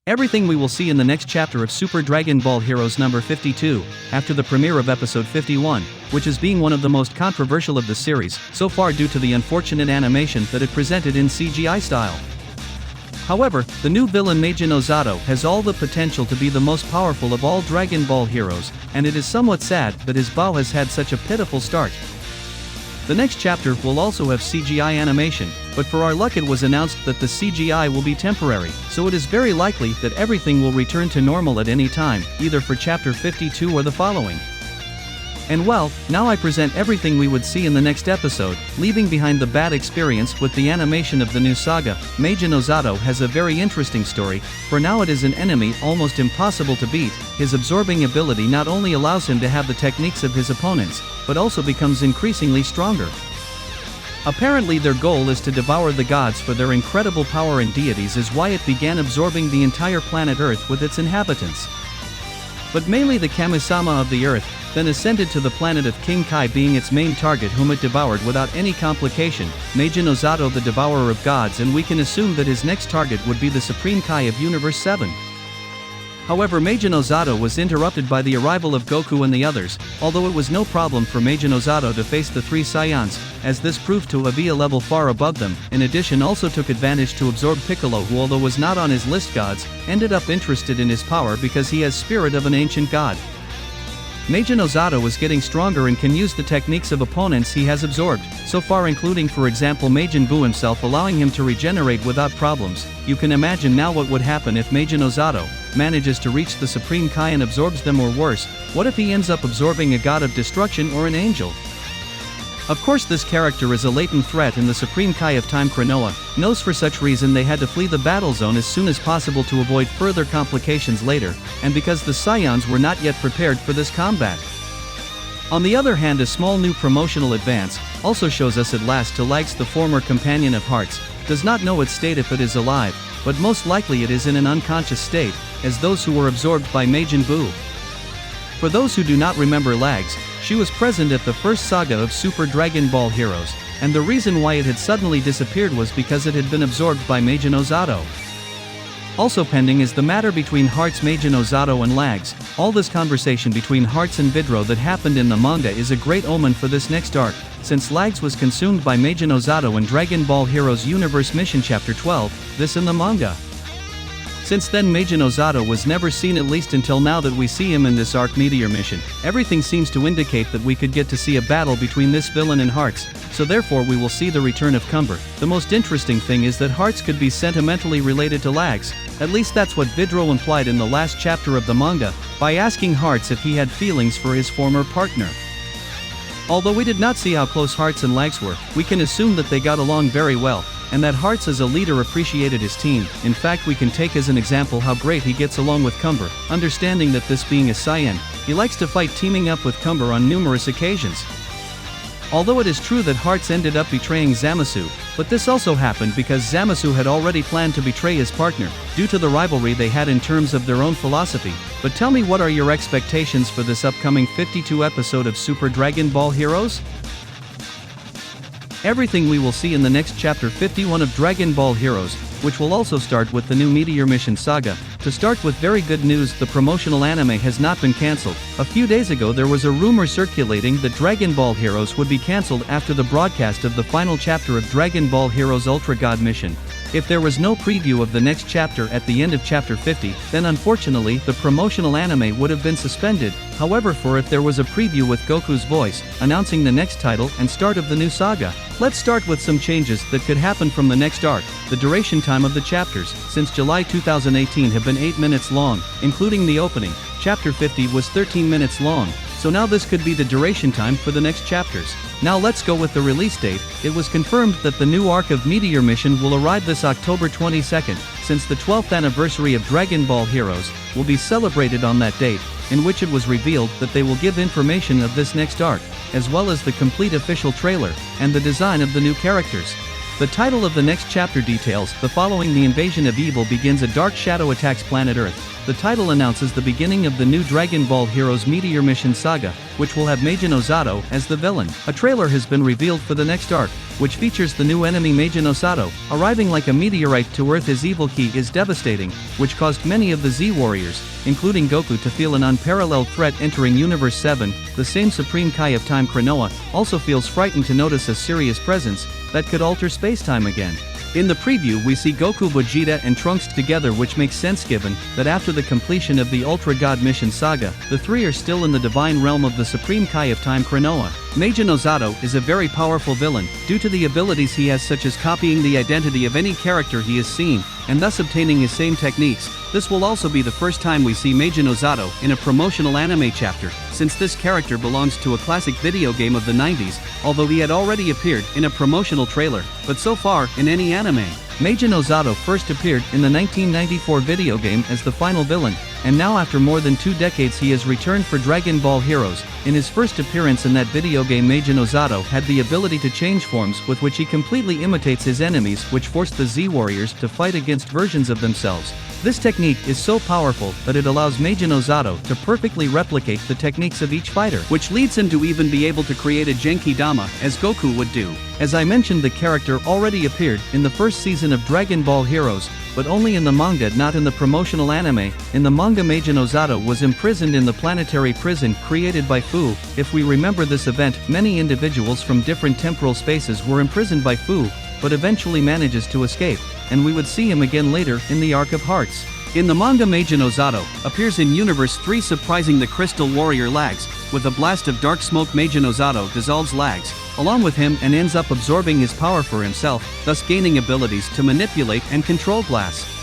Everything we will see in the next chapter of Super Dragon Ball Heroes number 52, after the premiere of episode 51, which is being one of the most controversial of the series so far due to the unfortunate animation that it presented in CGI style. However, the new villain Majin Ozato has all the potential to be the most powerful of all Dragon Ball heroes, and it is somewhat sad that his bow has had such a pitiful start. The next chapter will also have CGI animation, but for our luck it was announced that the CGI will be temporary, so it is very likely that everything will return to normal at any time, either for chapter 52 or the following. And well, now I present everything we would see in the next episode, leaving behind the bad experience with the animation of the new saga. Majin Ozato has a very interesting story, for now it is an enemy almost impossible to beat. His absorbing ability not only allows him to have the techniques of his opponents, but also becomes increasingly stronger. Apparently their goal is to devour the gods for their incredible power, and deities is why it began absorbing the entire planet Earth with its inhabitants. But mainly the Kami-sama of the Earth, then ascended to the planet of King Kai being its main target, whom it devoured without any complication, Majin Ozato the devourer of gods, and we can assume that his next target would be the Supreme Kai of Universe 7. However, Majin Ozato was interrupted by the arrival of Goku and the others, although it was no problem for Majin Ozato to face the three Saiyans, as this proved to be a level far above them. In addition, also took advantage to absorb Piccolo, who although was not on his list gods, ended up interested in his power because he has spirit of an ancient god. Majin Ozato is getting stronger and can use the techniques of opponents he has absorbed, so far including for example Majin Buu himself, allowing him to regenerate without problems. You can imagine now what would happen if Majin Ozato manages to reach the Supreme Kai and absorbs them, or worse, what if he ends up absorbing a god of destruction or an angel? Of course this character is a latent threat, and the Supreme Kai of Time Kranoa knows for such reason they had to flee the battle zone as soon as possible to avoid further complications later, and because the Saiyans were not yet prepared for this combat. On the other hand, a small new promotional advance also shows us at last Lags, the former companion of Hearts, does not know its state if it is alive, but most likely it is in an unconscious state, as those who were absorbed by Majin Buu. For those who do not remember Lags, she was present at the first saga of Super Dragon Ball Heroes, and the reason why it had suddenly disappeared was because it had been absorbed by Majin Ozato. Also pending is the matter between Hearts, Majin Ozato and Lags. All this conversation between Hearts and Vidro that happened in the manga is a great omen for this next arc, since Lags was consumed by Majin Ozato in Dragon Ball Heroes Universe Mission Chapter 12, this in the manga. Since then Majin Ozato was never seen, at least until now that we see him in this arc Meteor Mission. Everything seems to indicate that we could get to see a battle between this villain and Hearts, so therefore we will see the return of Cumber. The most interesting thing is that Hearts could be sentimentally related to Lags, at least that's what Vidro implied in the last chapter of the manga, by asking Hearts if he had feelings for his former partner. Although we did not see how close Hearts and Lags were, we can assume that they got along very well, and that Hearts as a leader appreciated his team. In fact, we can take as an example how great he gets along with Cumber, understanding that this being a Saiyan, he likes to fight, teaming up with Cumber on numerous occasions. Although it is true that Hearts ended up betraying Zamasu, but this also happened because Zamasu had already planned to betray his partner, due to the rivalry they had in terms of their own philosophy. But tell me, what are your expectations for this upcoming 52 episode of Super Dragon Ball Heroes? Everything we will see in the next chapter 51 of Dragon Ball Heroes, which will also start with the new Meteor Mission saga. To start with very good news, the promotional anime has not been cancelled. A few days ago there was a rumor circulating that Dragon Ball Heroes would be cancelled after the broadcast of the final chapter of Dragon Ball Heroes Ultra God Mission. If there was no preview of the next chapter at the end of chapter 50, then unfortunately the promotional anime would have been suspended. However, if there was a preview with Goku's voice, announcing the next title and start of the new saga. Let's start with some changes that could happen from the next arc. The duration time of the chapters, since July 2018, have been 8 minutes long, including the opening. Chapter 50 was 13 minutes long, so now this could be the duration time for the next chapters. Now let's go with the release date. It was confirmed that the new arc of Meteor Mission will arrive this October 22nd, since the 12th anniversary of Dragon Ball Heroes will be celebrated on that date, in which it was revealed that they will give information of this next arc, as well as the complete official trailer, and the design of the new characters. The title of the next chapter details the following: the invasion of evil begins, a dark shadow attacks planet Earth. The title announces the beginning of the new Dragon Ball Heroes Meteor Mission Saga, which will have Meijin Osato as the villain. A trailer has been revealed for the next arc, which features the new enemy Meijin Osato, arriving like a meteorite to Earth. His evil ki is devastating, which caused many of the Z-Warriors, including Goku, to feel an unparalleled threat entering Universe 7. The same Supreme Kai of Time Kranoa also feels frightened to notice a serious presence that could alter space-time again. In the preview we see Goku, Vegeta and Trunks together, which makes sense given that after the completion of the Ultra God Mission Saga, the three are still in the divine realm of the Supreme Kai of Time Kranoa. Meijin Osato is a very powerful villain, due to the abilities he has, such as copying the identity of any character he has seen, and thus obtaining his same techniques. This will also be the first time we see Meijin Osato in a promotional anime chapter, since this character belongs to a classic video game of the 90s, although he had already appeared in a promotional trailer, but so far in any anime. Meijin Osato first appeared in the 1994 video game as the final villain, and now after more than 2 decades he has returned for Dragon Ball Heroes. In his first appearance in that video game, Meijin Osato had the ability to change forms, with which he completely imitates his enemies, which forced the Z-Warriors to fight against versions of themselves. This technique is so powerful that it allows Meijin Osato to perfectly replicate the techniques of each fighter, which leads him to even be able to create a Genkidama, as Goku would do. As I mentioned, the character already appeared in the first season of Dragon Ball Heroes, but only in the manga, not in the promotional anime. In the manga, Meijin Osato was imprisoned in the planetary prison created by Fu. If we remember this event, many individuals from different temporal spaces were imprisoned by Fu, but eventually manages to escape, and we would see him again later in the Arc of Hearts. In the manga, Meijin Osato appears in Universe 3, surprising the Crystal Warrior Lags. With a blast of dark smoke, Meijin Osato dissolves Lags along with him and ends up absorbing his power for himself, thus gaining abilities to manipulate and control glass.